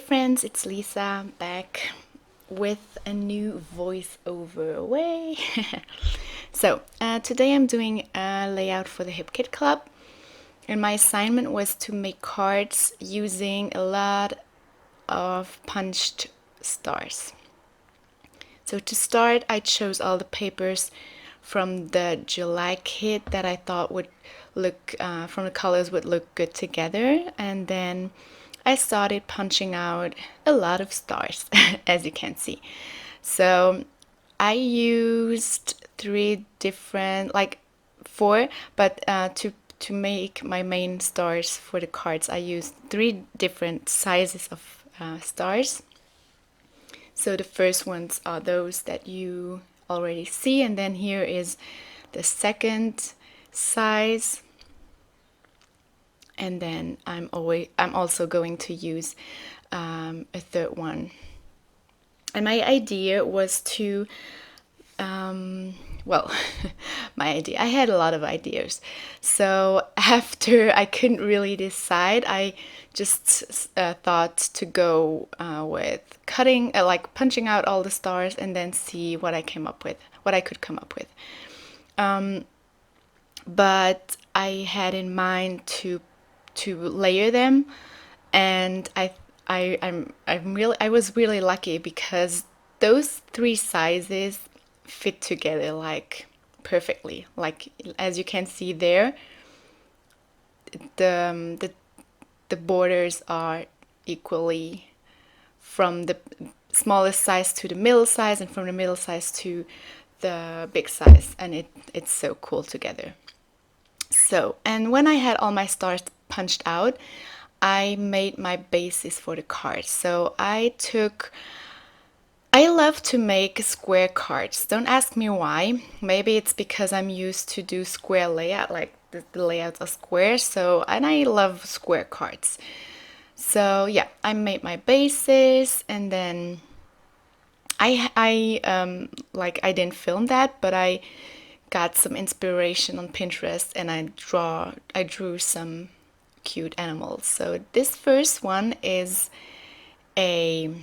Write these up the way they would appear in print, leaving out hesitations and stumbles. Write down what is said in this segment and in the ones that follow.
friends, it's Lisa back with a new voiceover way. Today I'm doing a layout for the Hip Kit Club, and my assignment was to make cards using a lot of punched stars. So to start, I chose all the papers from the July kit that I thought would look, from the colors would look good together, and then I started punching out a lot of stars, as you can see. So I used four, but to make my main stars for the cards, I used three different sizes of stars. So the first ones are those that you already see, and then here is the second size. And then I'm also going to use a third one. And my idea was to, well, I had a lot of ideas. So after I couldn't really decide, I just thought to go with cutting, punching out all the stars and then see what I could come up with. But I had in mind to layer them, and I was really lucky because those three sizes fit together like perfectly. Like, as you can see there, the borders are equally from the smallest size to the middle size, and from the middle size to the big size, and it's so cool together. So, and when I had all my stars punched out, I made my bases for the cards. So I love to make square cards. Don't ask me why. Maybe it's because I'm used to do square layout, like the layouts are square. And I love square cards. So yeah, I made my bases, and then I didn't film that, but I got some inspiration on Pinterest, and I drew some cute animals. So this first one is a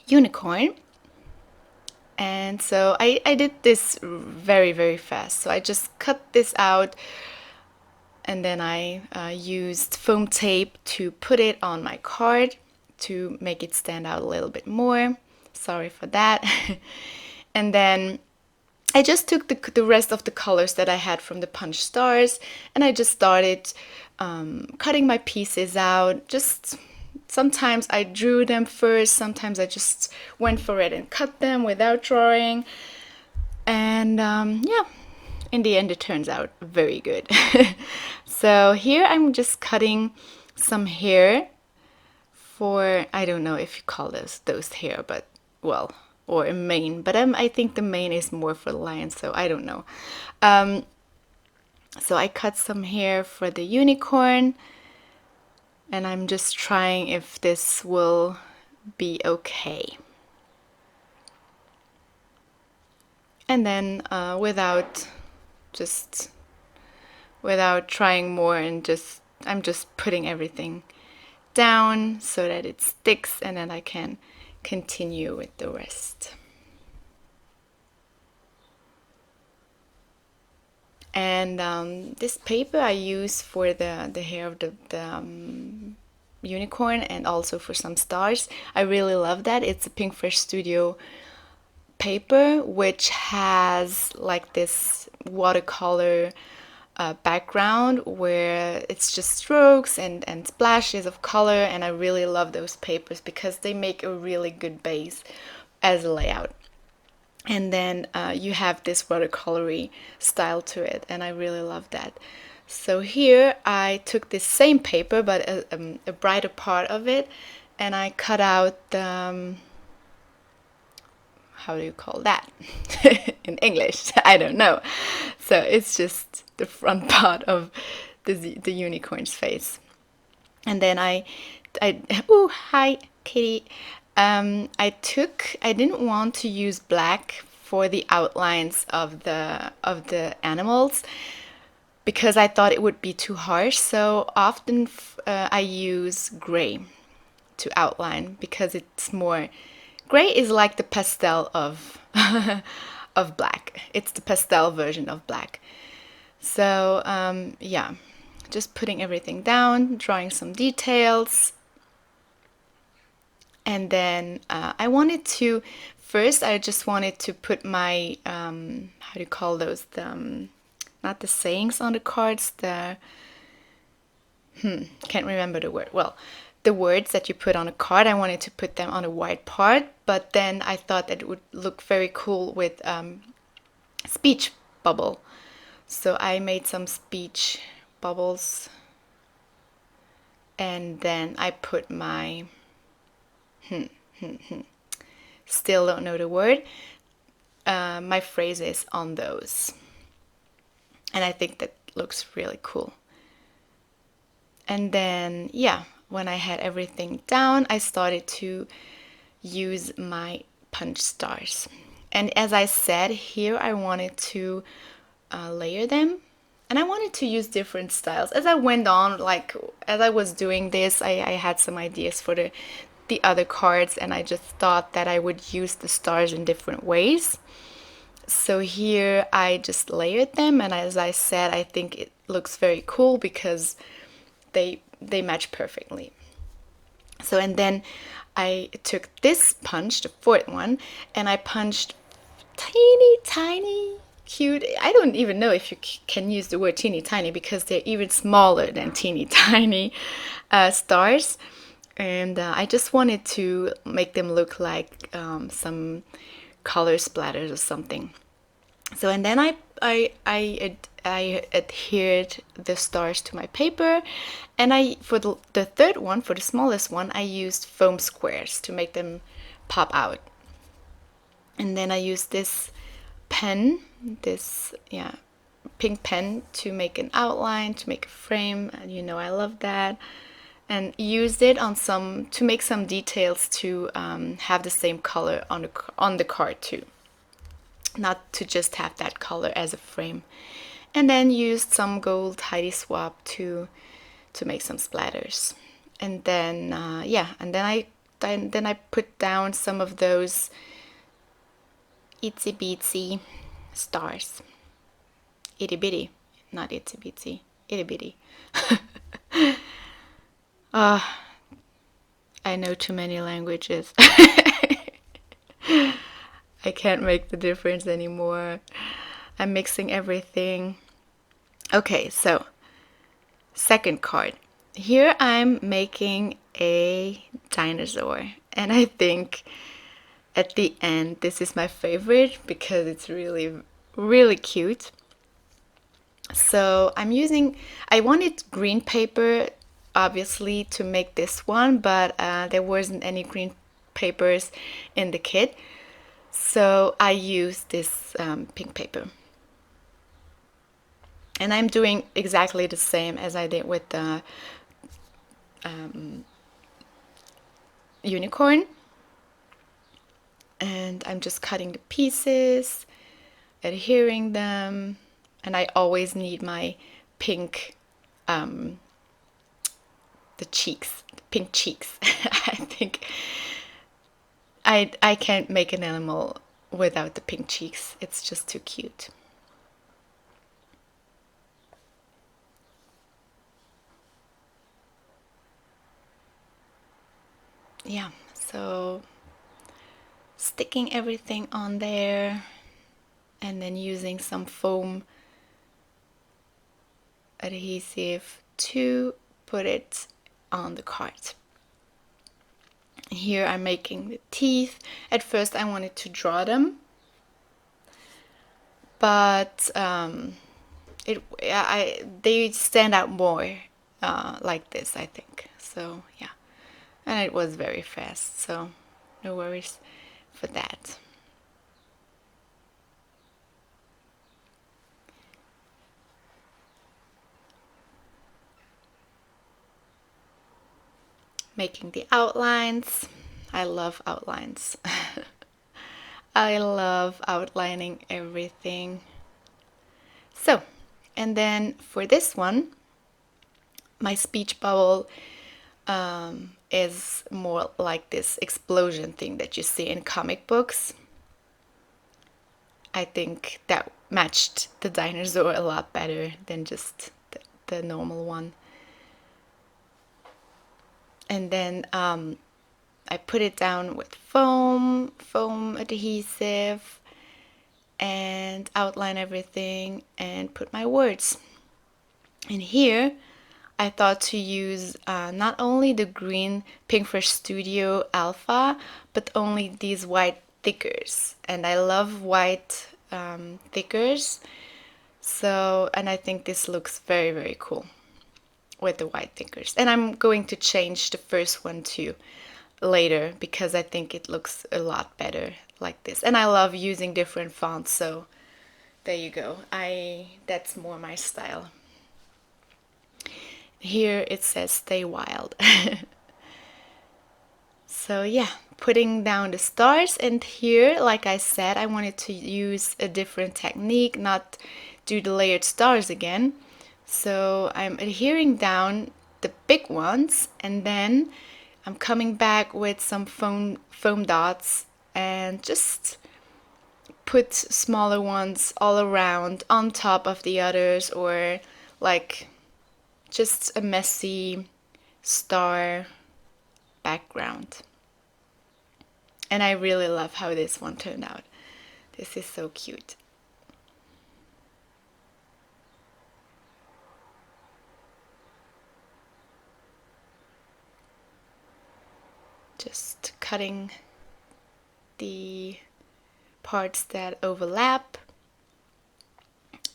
unicorn, and so I did this very, very fast. So I just cut this out, and then I used foam tape to put it on my card to make it stand out a little bit more. Sorry for that. And then I just took the rest of the colors that I had from the punch stars, and I just started cutting my pieces out. Just sometimes I drew them first, sometimes I just went for it and cut them without drawing. And yeah, in the end it turns out very good. So here I'm just cutting some hair for, I don't know if you call those hair, but well, or a mane, but I think the mane is more for the lion, so I don't know. So I cut some hair for the unicorn, and I'm just trying if this will be okay. And then without trying more, and I'm just putting everything down so that it sticks, and then I can continue with the rest. And this paper I use for the hair of the unicorn, and also for some stars. I really love that. It's a Pinkfish Studio paper, which has like this watercolor background where it's just strokes and splashes of color, and I really love those papers because they make a really good base as a layout. And then you have this watercolory style to it, and I really love that. So here I took this same paper, but a brighter part of it, and I cut out the, how do you call that in English? I don't know. So it's just the front part of the unicorn's face. And then oh, hi kitty. I didn't want to use black for the outlines of the animals because I thought it would be too harsh. So often I use gray to outline because it's more, gray is like the pastel of of black. It's the pastel version of black. So yeah, just putting everything down, drawing some details. And then I wanted to, first I just wanted to put my, how do you call those, the, not the sayings on the cards, the, can't remember the word. Well, the words that you put on a card, I wanted to put them on a white part, but then I thought that it would look very cool with speech bubble. So I made some speech bubbles, and then I put my, still don't know the word, my phrases on those. And I think that looks really cool. And then, yeah, when I had everything down, I started to use my punch stars. And as I said, here I wanted to layer them. And I wanted to use different styles. As I went on, like, as I was doing this, I had some ideas for the other cards, and I just thought that I would use the stars in different ways. So here I just layered them, and as I said, I think it looks very cool because they match perfectly. So, and then I took this punch, the fourth one, and I punched teeny tiny cute, I don't even know if you can use the word teeny tiny because they're even smaller than teeny tiny stars. And I just wanted to make them look like some color splatters or something. So, and then I adhered the stars to my paper, and for the third one, for the smallest one, I used foam squares to make them pop out. And then I used this pen, this pink pen, to make an outline, to make a frame, and you know I love that. And used it on some, to make some details to have the same color on the card too. Not to just have that color as a frame. And then used some gold Heidi swap to make some splatters. And then and then I put down some of those itsy bitsy stars. Itty bitty, not itsy bitsy, itty bitty. I know too many languages. I can't make the difference anymore. I'm mixing everything. Okay, so second card. Here I'm making a dinosaur, and I think at the end this is my favorite because it's really, really cute. So I wanted green paper obviously to make this one, but there wasn't any green papers in the kit. So I used this pink paper. And I'm doing exactly the same as I did with the unicorn. And I'm just cutting the pieces, adhering them, and I always need my pink, the pink cheeks. I think I can't make an animal without the pink cheeks. It's just too cute. Yeah, so sticking everything on there and then using some foam adhesive to put it on the card. Here I'm making the teeth. At first I wanted to draw them, but they stand out more like this, I think. So yeah, and it was very fast, so no worries for that. Making the outlines. I love outlines. I love outlining everything. So, and then for this one, my speech bubble, is more like this explosion thing that you see in comic books. I think that matched the dinosaur a lot better than just the normal one. And then I put it down with foam adhesive, and outline everything and put my words. And here I thought to use not only the green Pinkfish Studio Alpha, but only these white thickers. And I love white thickers. So, and I think this looks very, very cool with the white thickers. And I'm going to change the first one too later because I think it looks a lot better like this. And I love using different fonts, so there you go. That's more my style. Here it says stay wild. So yeah, putting down the stars, and here, like I said, I wanted to use a different technique, not do the layered stars again. So I'm adhering down the big ones, and then I'm coming back with some foam dots and just put smaller ones all around on top of the others, or like just a messy star background. And I really love how this one turned out. This is so cute. Just cutting the parts that overlap.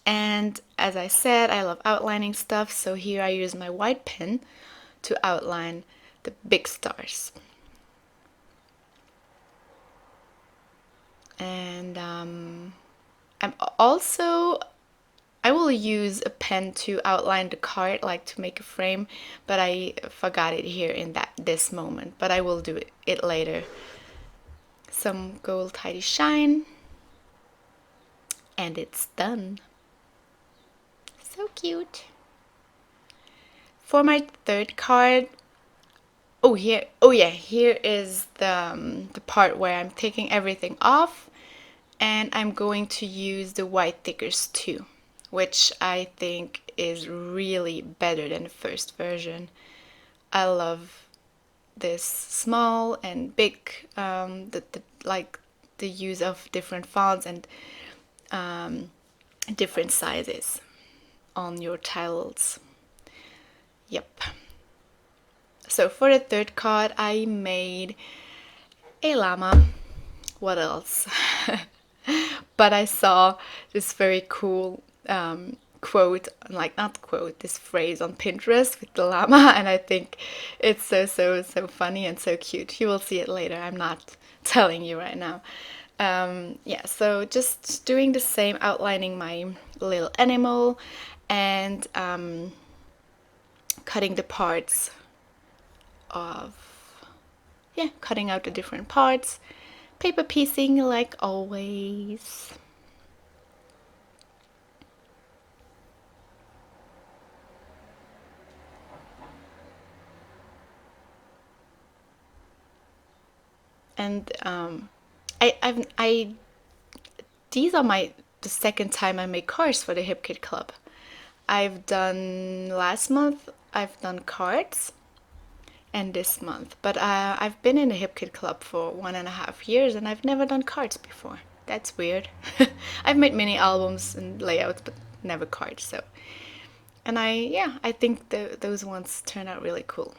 And as I said, I love outlining stuff, so here I use my white pen to outline the big stars. And I will use a pen to outline the card, like to make a frame, but I forgot it here in this moment, but I will do it later. Some gold tidy shine, and it's done. So cute. For my third card, here is the part where I'm taking everything off, and I'm going to use the white thickers too, which I think is really better than the first version. I love this small and big, like the use of different fonts and different sizes on your tiles. Yep. So for the third card, I made a llama. What else? But I saw this very cool quote, like not quote, this phrase on Pinterest with the llama, and I think it's so funny and so cute. You will see it later. I'm not telling you right now. Yeah, so just doing the same, outlining my little animal and cutting the parts of, cutting out the different parts, paper piecing like always. And these are the second time I make cards for the Hip Kit Club. I've done last month, I've done cards, and this month. But I've been in the Hip Kit Club for 1.5 years, and I've never done cards before. That's weird. I've made mini albums and layouts, but never cards. So, and I think those ones turn out really cool.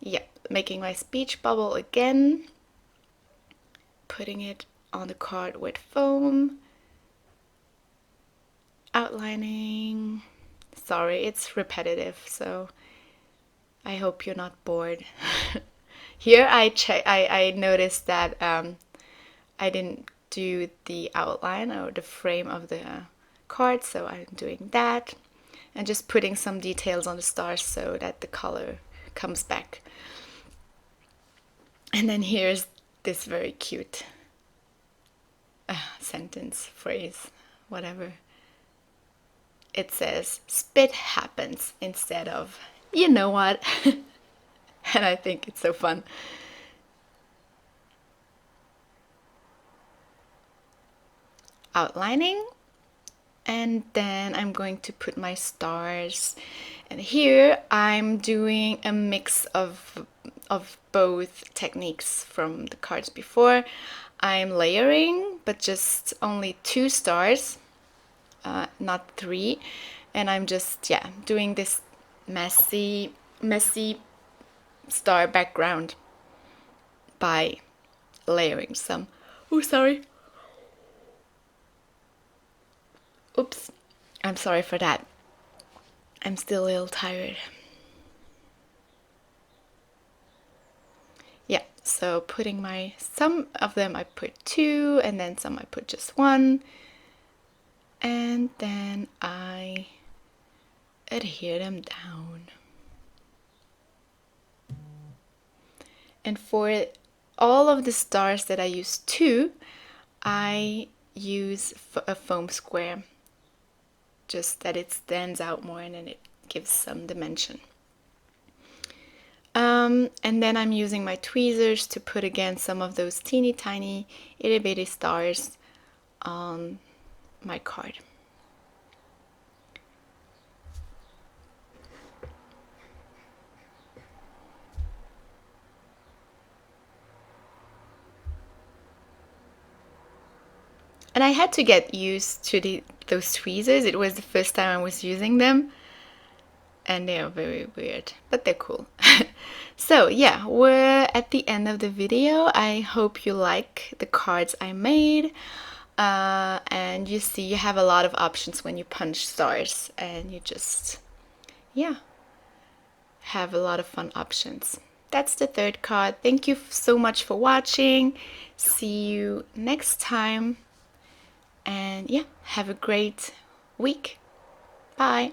Yeah, making my speech bubble again, putting it on the card with foam, outlining. Sorry, it's repetitive, so I hope you're not bored. Here I noticed that I didn't do the outline or the frame of the card, so I'm doing that and just putting some details on the stars so that the color comes back. And then here's this very cute sentence, phrase, whatever. It says, spit happens instead of, you know what? and I think it's so fun. Outlining, and then I'm going to put my stars, and here I'm doing a mix of both techniques from the cards before. I'm layering, but just only 2 stars, not 3, and I'm just, yeah, doing this messy star background by layering some. Oh, sorry. Oops. I'm sorry for that. I'm still a little tired. Yeah, so putting some of them I put 2, and then some I put just 1. And then I adhere them down. And for all of the stars that I use 2, I use a foam square, just that it stands out more and then it gives some dimension. And then I'm using my tweezers to put again some of those teeny tiny itty bitty stars on my card. And I had to get used to those tweezers. It was the first time I was using them, and they are very weird, but they're cool. So yeah, we're at the end of the video. I hope you like the cards I made. And you see you have a lot of options when you punch stars, and you just, yeah, have a lot of fun options. That's the 3rd card. Thank you so much for watching. See you next time. And yeah, have a great week. Bye.